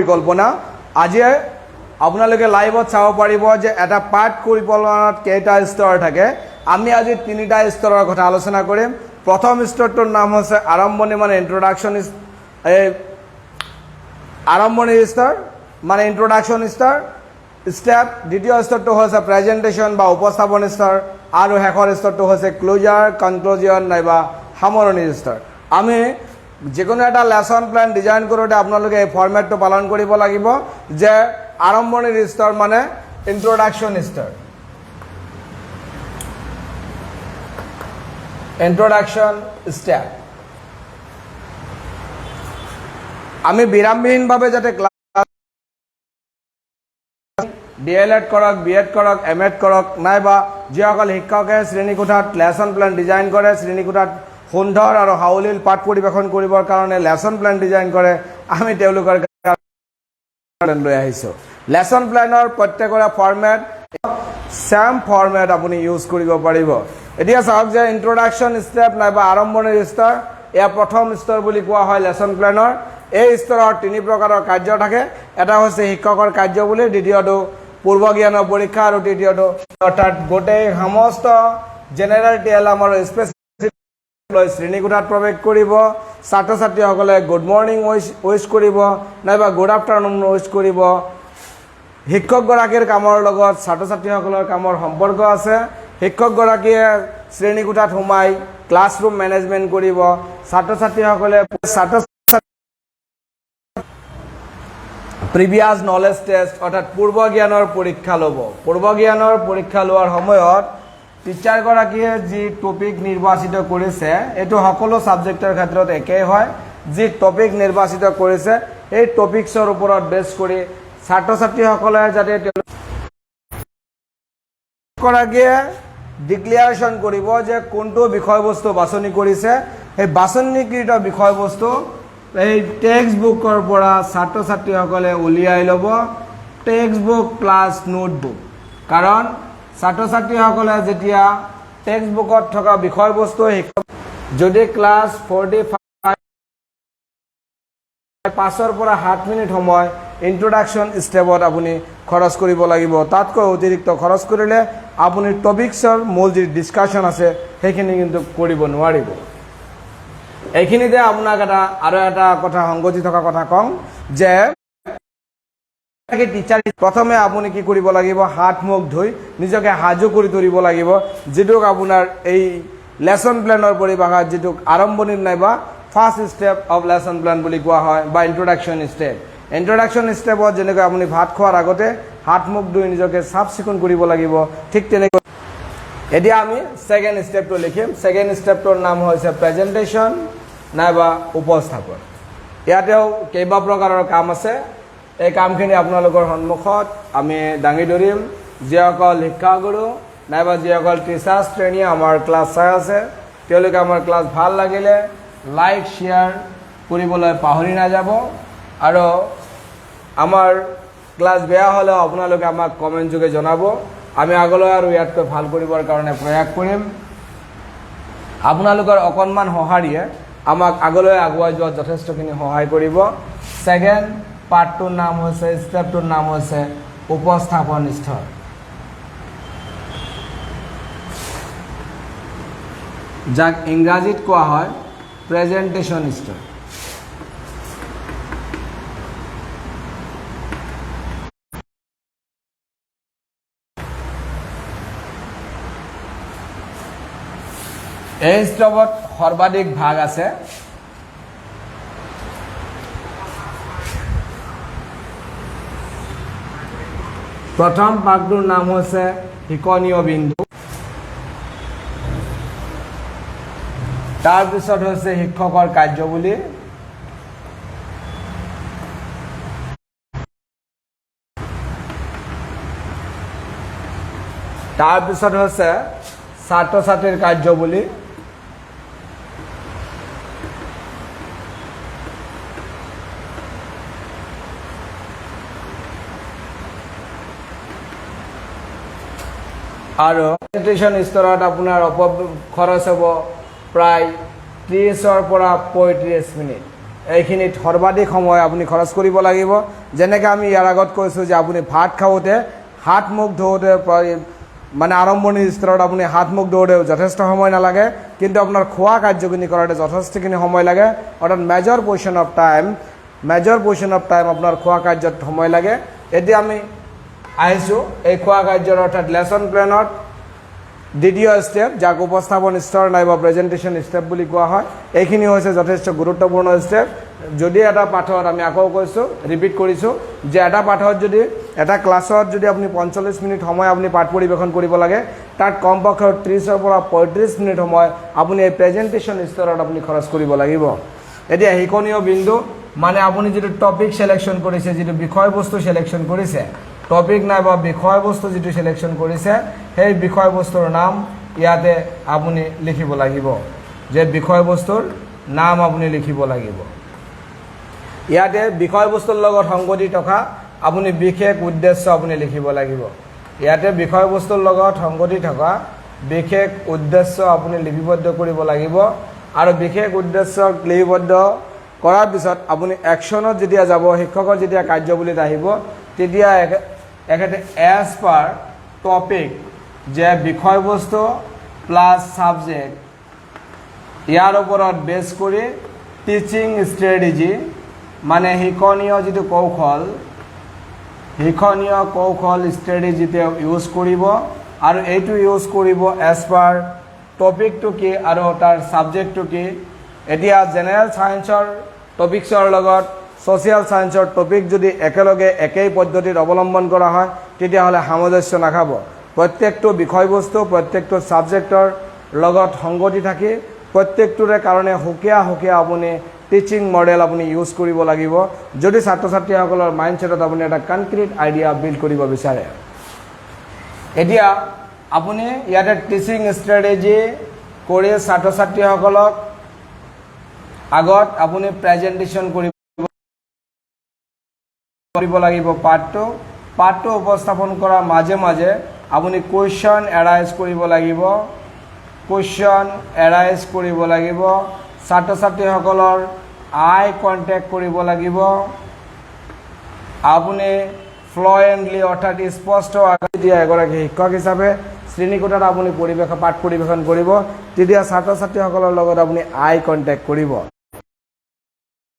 পৰিকল্পনা আজি আপোনালোকে লাইভত চাব পাৰিব যে এটা পাঠ পৰিকল্পনাত কেইটা স্তৰ থাকে আমি আজি তিনিটা স্তৰৰ কথা আলোচনা কৰিম প্ৰথম স্তৰটোৰ নাম হৈছে আৰম্ভণি মানে ইন্ট্ৰোডাকশন আৰম্ভণি স্তৰ মানে ইন্ট্ৰোডাকশন স্তৰ স্টেপ দ্বিতীয় স্তৰটো হৈছে প্ৰেজেন্টেশন বা উপস্থাপন স্তৰ আৰু শেষৰ স্তৰটো হৈছে ক্লোজাৰ কনক্লুজন নাইবা সামৰণি স্তৰ আমি যিকোনো এটা লেসন প্ল্যান ডিজাইন কৰোঁতে আপোনালোকে এই ফৰমেটটো পালন কৰিব লাগিব যে আৰম্ভণিৰ স্তৰ মানে ইন্ট্ৰোডাকশন স্তৰ ইন্ট্ৰোডাকশন স্টেপ আমি বিৰামবিহীনভাৱে যাতে ক্লাস ডিএলএড কৰক বিএড কৰক এমএড কৰক নাইবা যিসকল শিক্ষকে শ্ৰেণীকোঠাত লেসন প্ল্যান ডিজাইন কৰে শ্ৰেণীকোঠাত সুন্দৰ আৰু হাউলিল পাঠ পৰিবেশন কৰিবৰ কাৰণে লেসন প্ল্যান ডিজাইন কৰে আমি তেওঁলোকৰ লৈ আহিছো লেসন প্ল্যানৰ প্ৰত্যেকৰে ফৰমেট সেম ফৰমেট আপুনি ইউজ কৰিব পাৰিব এতিয়া চাওক যে ইন্ট্ৰোডাকশন স্টেপ নাইবা আৰম্ভণিৰ স্তৰ এয়া প্ৰথম স্তৰ বুলি কোৱা হয় লেসন প্ল্যানৰ এই স্তৰৰ তিনি প্ৰকাৰৰ কাৰ্য থাকে এটা হৈছে শিক্ষকৰ কাৰ্য বুলি দ্বিতীয়টো পূৰ্ব জ্ঞানৰ পৰীক্ষা আৰু তৃতীয়টো অৰ্থাৎ গোটেই সমস্ত জেনেৰেল টিএলএম আৰু স্পেচিফিক শ্ৰেণীকোঠাত প্ৰৱেশ কৰিব ছাত্ৰ ছাত্ৰীসকলে গুড মৰ্নিং উইশ কৰিব নাইবা গুড আফটাৰনুন উইশ কৰিব শিক্ষকগৰাকীৰ কামৰ লগত ছাত্ৰ ছাত্ৰীসকলৰ কামৰ সম্পৰ্ক আছে শিক্ষকগৰাকীয়ে শ্ৰেণীকোঠাত সোমাই ক্লাছৰুম মেনেজমেণ্ট কৰিব ছাত্ৰ ছাত্ৰীসকলে প্ৰিভিয়াছ নলেজ টেষ্ট অৰ্থাৎ পূৰ্ব জ্ঞানৰ পৰীক্ষা ল'ব পূৰ্ব জ্ঞানৰ পৰীক্ষা লোৱাৰ সময়ত টিচাৰগৰাকীয়ে যি টপিক নিৰ্বাচিত কৰিছে এইটো সকলো সাবজেক্টৰ ক্ষেত্ৰত একেই হয় যি টপিক নিৰ্বাচিত কৰিছে এই টপিকছৰ ওপৰত বেছ কৰি ছাত্ৰ ছাত্ৰীসকলে যাতে গৰাকীয়ে ডিক্লেয়াৰেশ্যন কৰিব যে কোনটো বিষয়বস্তু বাছনি কৰিছে এই বাছনিকৃত বিষয়বস্তু এই টেক্সট বুকৰ পৰা ছাত্ৰ ছাত্ৰীসকলে উলিয়াই ল'ব টেক্সট বুক প্লাস নোটবুক কাৰণ ছাত্ৰ ছাত্ৰীসকলে যেতিয়া টেক্সট বুকত থকা বিষয়বস্তু যদি ক্লাস 45 পৰা 7 মিনিট সময় ইন্ট্ৰোডাকশন স্টেপত আপুনি খৰচ কৰিব লাগিব তাতকৈ অতিৰিক্ত খৰচ কৰিলে আপুনি টপিকছৰ মূল যি ডিসকাশন আছে সেইখিনি কিন্তু কৰিব নোৱাৰিব এইখিনিতে আপোনাক আৰু এটা কথা সংগতি থকা কথা কম যে টিচাৰ প্ৰথমে আপুনি কি কৰিব লাগিব হাত মুখ ধুই নিজকে হাজু কৰি তুলিব লাগিব যেটোক আপোনাৰ এই লেসন প্ল্যানৰ পৰিভাষাত যেটোক আৰম্ভণিৰ নাইবা first step of lesson plan বুলি কোৱা হয় বা ইন্ট্ৰোডাকশন স্টেপ ইন্ট্ৰোডাকশন স্টেপত যেনেকৈ আপুনি ভাত খোৱাৰ আগতে হাত মুখ ধুই নিজকে সাফ চিকুণ কৰিব লাগিব ঠিক তেনেকৈ এতিয়া আমি সেকেন্ড স্টেপটো লিখিম সেকেন্ড স্টেপটোৰ নাম হৈছে প্ৰেজেন্টেশন নাইবা উপস্থাপন ইয়াতেও কেইবা প্ৰকাৰৰ কাম আছে এই কামখিনি আপোনালোকৰ সন্মুখত আমি দাঙি ধৰিম যিসকল শিক্ষাগুৰু নাইবা যিসকল টিচাৰ্ছ ট্ৰেইনি আমাৰ ক্লাছ চাই আছে তেওঁলোকে আমাৰ ক্লাছ ভাল লাগিলে লাইক শ্বেয়াৰ কৰিবলৈ পাহৰি নাযাব আৰু আমাৰ ক্লাছ বেয়া হ'লে আপোনালোকে আমাক কমেন্ট যোগে জনাব আমি আগলৈ আৰু ইয়াতকৈ ভাল কৰিবৰ কাৰণে প্ৰয়াস কৰিম আপোনালোকৰ অকণমান সহাৰিয়ে আমাক আগলৈ আগুৱাই যোৱাত যথেষ্টখিনি সহায় কৰিব সেকেন্ড পাৰ্টটোৰ নাম হৈছে স্টেপটোৰ নাম হৈছে উপস্থাপন স্তৰ যাক ইংৰাজীত কোৱা হয় প্ৰেজেন্টেশন স্তৰ এই স্তৰত সৰ্বাধিক ভাগ আছে প্ৰথম ভাগটোৰ নাম হৈছে শিকনীয় বিন্দু তাৰ পিছত হৈছে শিক্ষকৰ কাৰ্যাৱলী তাৰ পিছত হৈছে ছাত্ৰ ছাত্ৰীৰ কাৰ্যাৱলী আৰু প্ৰেজেন্টেশন স্তৰত আপোনাৰ খৰচ হ'ব প্ৰায় 30 পৰা 35 মিনিট এইখিনিত সৰ্বাধিক সময় আপুনি খৰচ কৰিব লাগিব যেনেকৈ আমি ইয়াৰ আগত কৈছোঁ যে আপুনি ভাত খাওঁতে হাত মুখ ধুওঁতে মানে আৰম্ভণিৰ স্তৰত আপুনি হাত মুখ ধুওঁতে যথেষ্ট সময় নালাগে কিন্তু আপোনাৰ খোৱা কাৰ্যখিনি কৰোঁতে যথেষ্টখিনি সময় লাগে অৰ্থাৎ মেজৰ পৰ্চন অফ টাইম আপোনাৰ খোৱা কাৰ্যত সময় লাগে এতিয়া আমি আহিছোঁ এই খোৱা কাৰ্যৰ অৰ্থাৎ লেচন প্লেনত দ্বিতীয় ষ্টেপ যাক উপস্থাপন স্তৰ নাইবা প্ৰেজেণ্টেশ্যন ষ্টেপ বুলি কোৱা হয় এইখিনি হৈছে যথেষ্ট গুৰুত্বপূৰ্ণ ষ্টেপ যদি এটা পাঠত আমি আকৌ কৈছোঁ ৰিপিট কৰিছোঁ যে এটা পাঠত যদি এটা ক্লাছত যদি আপুনি 45 মিনিট সময় আপুনি পাঠ পৰিৱেশন কৰিব লাগে তাত কমপক্ষে 30 পৰা 35 মিনিট সময় আপুনি এই প্ৰেজেণ্টেশ্যন স্তৰত আপুনি খৰচ কৰিব লাগিব এতিয়া শিক্ষণীয় বিন্দু মানে আপুনি যিটো টপিক সিলেকশ্যন কৰিছে যিটো বিষয়বস্তু সিলেকশ্যন কৰিছে টপিক নাইবা বিষয়বস্তু যিটো সিলেকশ্যন কৰিছে সেই বিষয়বস্তুৰ নাম ইয়াতে আপুনি লিখিব লাগিব যে বিষয়বস্তুৰ নাম আপুনি লিখিব লাগিব ইয়াতে বিষয়বস্তুৰ লগত সংগতি থকা আপুনি বিশেষ উদ্দেশ্য আপুনি লিখিব লাগিব ইয়াতে বিষয়বস্তুৰ লগত সংগতি থকা বিশেষ উদ্দেশ্য আপুনি লিপিবদ্ধ কৰিব লাগিব আৰু বিশেষ উদ্দেশ্য লিপিবদ্ধ কৰাৰ পিছত আপুনি একশ্যনত যেতিয়া যাব শিক্ষকৰ যেতিয়া কাৰ্যৱলীত আহিব তেতিয়া এখেতে এজ পাৰ টপিক যে বিষয়বস্তু প্লাছ ছাবজেক্ট ইয়াৰ ওপৰত বেছ কৰি টিচিং ষ্ট্ৰেটেজি মানে শিক্ষণীয় যিটো কৌশল ষ্ট্ৰেটেজিতে ইউজ কৰিব আৰু এইটো ইউজ কৰিব এজ পাৰ টপিকটো কি আৰু তাৰ ছাবজেক্টটো কি এতিয়া জেনেৰেল ছায়েন্সৰ টপিকছৰ লগত ছ'চিয়েল ছায়েন্সৰ টপিক যদি একেলগে একেই পদ্ধতিত অৱলম্বন কৰা হয় তেতিয়াহ'লে সামঞ্জস্য নাখাব প্ৰত্যেকটো বিষয়বস্তু প্ৰত্যেকটো ছাবজেক্টৰ লগত সংগতি থাকি প্ৰত্যেকটোৰে কাৰণে সুকীয়া আপুনি টিচিং মডেল আপুনি ইউজ কৰিব লাগিব যদি ছাত্ৰ ছাত্ৰীসকলৰ মাইণ্ডছেটত আপুনি এটা কনক্ৰিট আইডিয়া বিল্ড কৰিব বিচাৰে এতিয়া আপুনি ইয়াতে টিচিং ষ্ট্ৰেটেজি কৰি ছাত্ৰ ছাত্ৰীসকলক আগত আপুনি প্ৰেজেণ্টেশ্যন কৰিব লাগিব পাঠটো উপস্থাপন কৰাৰ মাজে মাজে আপুনি কুৱেশ্যন এৰাইজ কৰিব লাগিব ছাত্ৰ ছাত্ৰীসকলৰ আই কণ্টেক্ট কৰিব লাগিব আপুনি ফ্লুৱেণ্টলি অৰ্থাৎ স্পষ্ট যেতিয়া এগৰাকী শিক্ষক হিচাপে শ্ৰেণীকোঠাত আপুনি পাঠ পৰিৱেশন কৰিব তেতিয়া ছাত্ৰ ছাত্ৰীসকলৰ লগত আপুনি আই কণ্টেক্ট কৰিব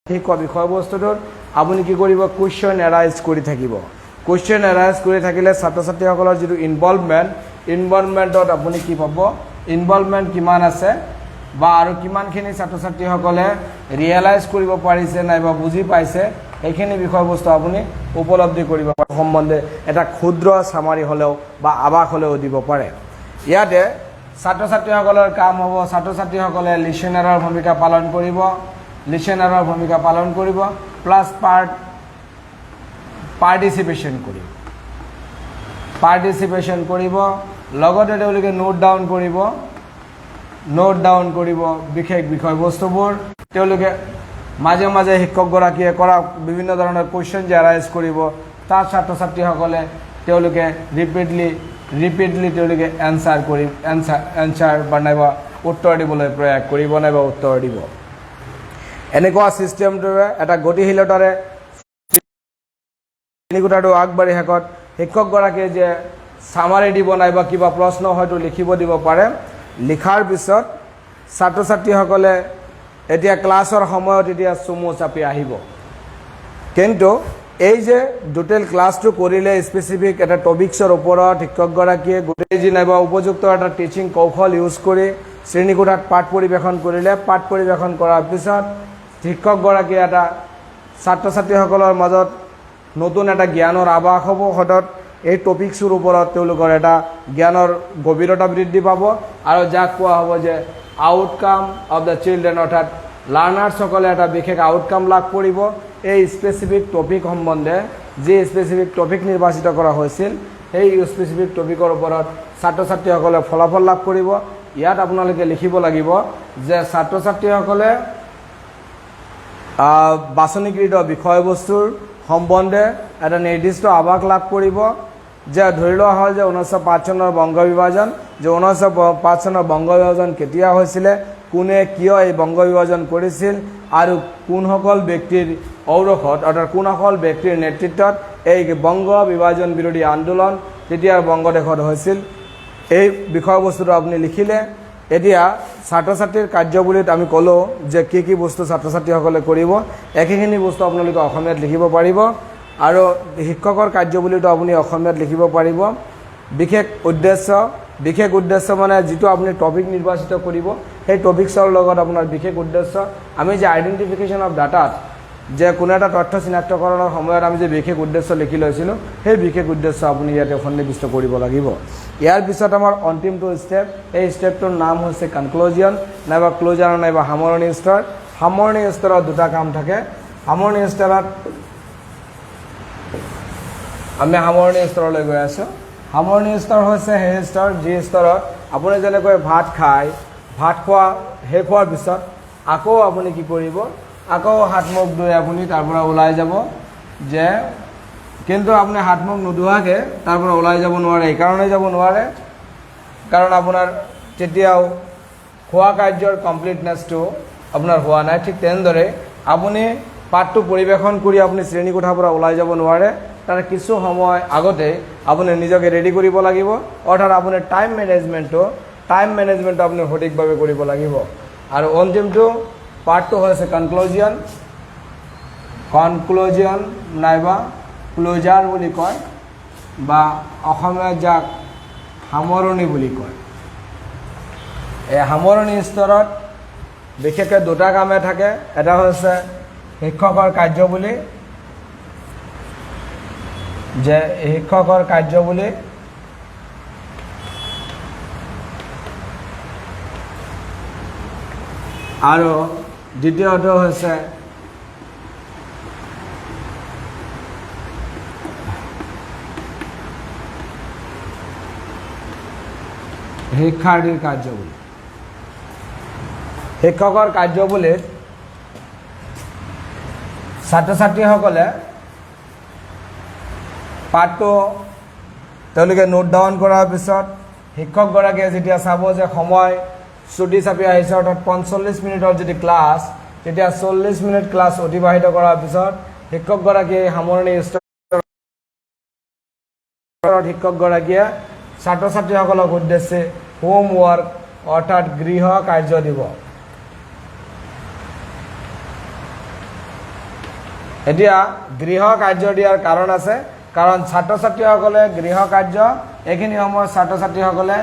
শিক্ষক বিষয়বস্তুটোত আপুনি কি কৰিব কুৱেশ্যন এৰাইজ কৰি থাকিলে ছাত্ৰ ছাত্ৰীসকলৰ যিটো ইনভলভমেণ্টত আপুনি কি পাব ইনভলভমেণ্ট কিমান আছে বা আৰু কিমানখিনি ছাত্ৰ ছাত্ৰীসকলে ৰিয়েলাইজ কৰিব পাৰিছে নাইবা বুজি পাইছে এইখিনি বিষয়বস্তু আপুনি উপলব্ধি কৰিব সম্বন্ধে এটা ক্ষুদ্ৰ চামাৰি হ'লেও বা আভাস হ'লেও দিব পাৰে ইয়াতে ছাত্ৰ ছাত্ৰীসকলৰ কাম হ'ব ছাত্ৰ ছাত্ৰীসকলে লিচনাৰৰ ভূমিকা পালন কৰিব প্লাছ পাৰ্টিচিপেশ্যন কৰিব লগতে তেওঁলোকে নোট ডাউন কৰিব বিশেষ বিষয়বস্তুবোৰ তেওঁলোকে মাজে মাজে শিক্ষকগৰাকীয়ে কৰা বিভিন্ন ধৰণৰ কুৱেশ্যন যে এৰাইজ কৰিব তাৰ ছাত্ৰ ছাত্ৰীসকলে তেওঁলোকে ৰিপিটলি তেওঁলোকে এনচাৰ বা নাইবা উত্তৰ দিবলৈ প্ৰয়াস কৰিব নাইবা উত্তৰ দিব এনেকুৱা ছিষ্টেমটোৱে এটা গতিশীলতাৰে শ্ৰেণীকোঠাটো আগবাঢ়ি শেষত শিক্ষকগৰাকীয়ে যে চামাৰি দিব নাইবা কিবা প্ৰশ্ন হয়তো লিখিব দিব পাৰে লিখাৰ পিছত ছাত্ৰ ছাত্ৰীসকলে এতিয়া ক্লাছৰ সময়ত এতিয়া চমু চাপি আহিব কিন্তু এই যে টোটেল ক্লাছটো কৰিলে স্পেচিফিক এটা টপিকছৰ ওপৰত শিক্ষকগৰাকীয়ে গোটেই নাইবা উপযুক্ত এটা টিচিং কৌশল ইউজ কৰি শ্ৰেণীকোঠাত পাঠ পৰিৱেশন কৰিলে পাঠ পৰিৱেশন কৰাৰ পিছত শিক্ষকগৰাকীয়ে এটা ছাত্ৰ ছাত্ৰীসকলৰ মাজত নতুন এটা জ্ঞানৰ আভাস হ'ব হঠাৎ এই টপিকছৰ ওপৰত তেওঁলোকৰ এটা জ্ঞানৰ গভীৰতা বৃদ্ধি পাব আৰু যাক কোৱা হ'ব যে আউটকাম অফ দ্য চিলড্ৰেন অৰ্থাৎ লাৰ্ণাৰ্ছসকলে এটা বিশেষ আউটকাম লাভ কৰিব এই স্পেচিফিক টপিক সম্বন্ধে যি স্পেচিফিক টপিক নিৰ্বাচিত কৰা হৈছিল সেই স্পেচিফিক টপিকৰ ওপৰত ছাত্ৰ ছাত্ৰীসকলে ফলাফল লাভ কৰিব ইয়াত আপোনালোকে লিখিব লাগিব যে ছাত্ৰ ছাত্ৰীসকলে বাছনিকৃত বিষয়বস্তুৰ সম্বন্ধে এটা নিৰ্দিষ্ট আভাস লাভ কৰিব যে ধৰি লোৱা হয় যে 1905 চনৰ বংগ বিভাজন যে 1905 চনৰ বংগ বিভাজন কেতিয়া হৈছিলে কোনে কিয় এই বংগ বিভাজন কৰিছিল আৰু কোনসকল ব্যক্তিৰ ঔৰসত অৰ্থাৎ কোনসকল ব্যক্তিৰ নেতৃত্বত এই বংগ বিভাজন বিৰোধী আন্দোলন তেতিয়াৰ বংগদেশত হৈছিল এই বিষয়বস্তুটো আপুনি লিখিলে এতিয়া ছাত্ৰ ছাত্ৰীৰ কাৰ্যাৱলীত আমি ক'লো যে কি বস্তু ছাত্ৰ ছাত্ৰীসকলে কৰিব একেখিনি বস্তু আপোনালোকে অসমীয়াত লিখিব পাৰিব আৰু শিক্ষকৰ কাৰ্যাৱলীটো আপুনি অসমীয়াত লিখিব পাৰিব বিশেষ উদ্দেশ্য মানে যেটো আপুনি টপিক নিৰ্বাচিত কৰিব সেই টপিকছৰ লগত আপোনাৰ বিশেষ উদ্দেশ্য আমি যে আইডেন্টিফিকেশন অফ ডাটাত যে কোনো এটা তথ্য চিনাক্তকৰণৰ সময়ত আমি যে বিশেষ উদ্দেশ্য লিখি লৈছিলোঁ সেই বিশেষ উদ্দেশ্য আপুনি ইয়াতে সন্নিৱিষ্ট কৰিব লাগিব ইয়াৰ পিছত আমাৰ অন্তিমটো ষ্টেপ এই ষ্টেপটোৰ নাম হৈছে কনক্লুজন নাইবা ক্লোজাৰ নাইবা সামৰণি স্তৰত দুটা কাম থাকে সামৰণি স্তৰত আমি সামৰণি স্তৰলৈ গৈ আছোঁ সামৰণি স্তৰ হৈছে সেই স্তৰ যি স্তৰত আপুনি যেনেকৈ ভাত খায় ভাত খোৱা শেষ হোৱাৰ পিছত আকৌ আপুনি কি কৰিব আকৌ হাত মুখ ধুই আপুনি তাৰ পৰা ওলাই যাব যে কিন্তু আপুনি হাত মুখ নোধোৱাকৈ তাৰ পৰা ওলাই যাব নোৱাৰে এইকাৰণেই যাব নোৱাৰে কাৰণ আপোনাৰ তেতিয়াও খোৱা কাৰ্যৰ কমপ্লিটনেছটো আপোনাৰ হোৱা নাই ঠিক তেনেদৰে আপুনি পাঠটো পৰিৱেশন কৰি আপুনি শ্ৰেণীকোঠাৰ পৰা ওলাই যাব নোৱাৰে তাৰ কিছু সময় আগতে আপুনি নিজকে ৰেডি কৰিব লাগিব অৰ্থাৎ আপুনি টাইম মেনেজমেণ্টটো আপুনি সঠিকভাৱে কৰিব লাগিব আৰু অন্তিমটো পাৰ্টটো হৈছে কনক্লুজন নাইবা ক্লোজাৰ বুলি কয় বা অসমীয়াত যাক সামৰণি বুলি কয় এই সামৰণি স্তৰত বিশেষকৈ দুটা কামে থাকে এটা হৈছে শিক্ষকৰ কাৰ্যাৱলী যে শিক্ষকৰ কাৰ্যাৱলী আৰু দ্বিতীয়টো হৈছে শিক্ষাৰ্থীৰ কাৰ্যাৱলী শিক্ষকৰ কাৰ্যাৱলীত ছাত্ৰ ছাত্ৰীসকলে পাঠটো তেওঁলোকে নোট ডাউন কৰাৰ পিছত শিক্ষকগৰাকীয়ে যেতিয়া চাব যে সময় ছুটি চাপি আহিছে অৰ্থাৎ 45 মিনিটৰ যদি ক্লাছ তেতিয়া 40 মিনিট ক্লাছ অতিবাহিত কৰাৰ পিছত শিক্ষকগৰাকীয়ে সামৰণি স্তৰত শিক্ষকগৰাকীয়ে ছাত্ৰ ছাত্ৰীসকলক উদ্দেশ্যে হোমৱৰ্ক অৰ্থাৎ গৃহ কাৰ্য দিব এতিয়া গৃহ কাৰ্য দিয়াৰ কাৰণ আছে কাৰণ ছাত্ৰ ছাত্ৰীসকলে গৃহ কাৰ্য এইখিনি সময়ত ছাত্ৰ ছাত্ৰীসকলে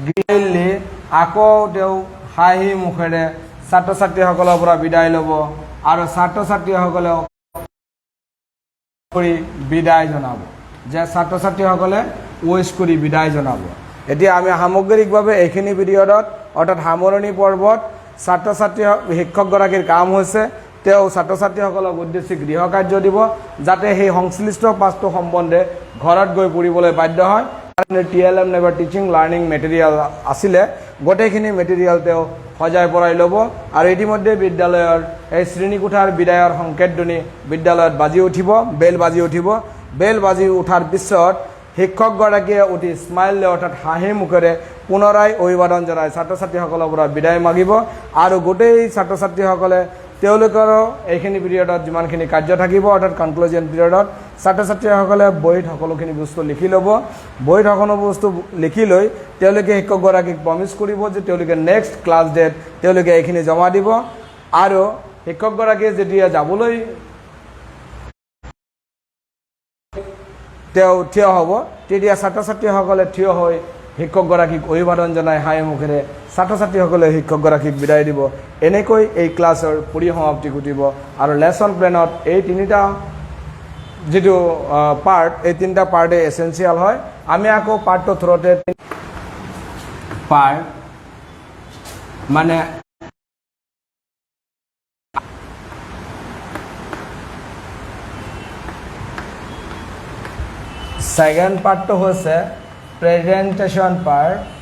গৃহলি আকৌ তেওঁ হাঁহি মুখেৰে ছাত্ৰ ছাত্ৰীসকলৰ পৰা বিদায় ল'ব আৰু ছাত্ৰ ছাত্ৰীসকলে বিদায় জনাব যে ছাত্ৰ ছাত্ৰীসকলে উইশ কৰি বিদায় জনাব এতিয়া আমি সামগ্ৰিকভাৱে এইখিনি পিৰিয়ডত অৰ্থাৎ সামৰণি পৰ্বত ছাত্ৰ ছাত্ৰী শিক্ষকগৰাকীৰ কাম হৈছে তেওঁ ছাত্ৰ ছাত্ৰীসকলক উদ্দেশ্যে গৃহ কাৰ্য দিব যাতে সেই সংশ্লিষ্ট পাঠটো সম্বন্ধে ঘৰত গৈ পঢ়িবলৈ বাধ্য হয় TLM নাইবা টিচিং লাৰ্ণিং মেটেৰিয়েল আছিলে গোটেইখিনি মেটেৰিয়েল তেওঁ সজাই পৰাই ল'ব আৰু ইতিমধ্যে বিদ্যালয়ৰ এই শ্ৰেণীকোঠাৰ বিদায়ৰ সংকেতধ্বনি বিদ্যালয়ত বাজি উঠিব বেল বাজি উঠাৰ পিছত শিক্ষকগৰাকীয়ে অতি স্মাইল অৰ্থাৎ হাঁহি মুখেৰে পুনৰাই অভিবাদন জনাই ছাত্ৰ ছাত্ৰীসকলৰ পৰা বিদায় মাগিব আৰু গোটেই ছাত্ৰ ছাত্ৰীসকলে তেওঁলোকৰ এইখিনি পিৰিয়ডত যিমানখিনি কাৰ্য থাকিব অৰ্থাৎ কনক্লুজন পিৰিয়ডত ছাত্ৰ ছাত্ৰীসকলে বহীত সকলোখিনি বস্তু লিখি ল'ব বহীত সকলো বস্তু লিখি লৈ তেওঁলোকে শিক্ষকগৰাকীক প্ৰমিছ কৰিব যে তেওঁলোকে নেক্সট ক্লাছ ডেট তেওঁলোকে এইখিনি জমা দিব আৰু শিক্ষকগৰাকীয়ে যেতিয়া যাবলৈ তেওঁ থিয় হ'ব তেতিয়া ছাত্ৰ ছাত্ৰীসকলে থিয় হৈ শিক্ষকগৰাকীক অভিবাদন জনাই হাঁহি মুখেৰে ছাত্ৰ ছাত্ৰীসকলে শিক্ষকগৰাকীক বিদায় দিব এনেকৈ এই ক্লাছৰ পৰিসমাপ্তি ঘটিব আৰু লেছন প্লেনত এই তিনিটা যেটো পাৰ্ট এই তিনিটা পাৰ্টে এসেনশিয়াল হয় আমি আকৌ পাৰ্টটো থ্ৰুতে পাৰ্ট মানে सेकेंड पार्ट तो होसे प्रेजेंटेशन पार्ट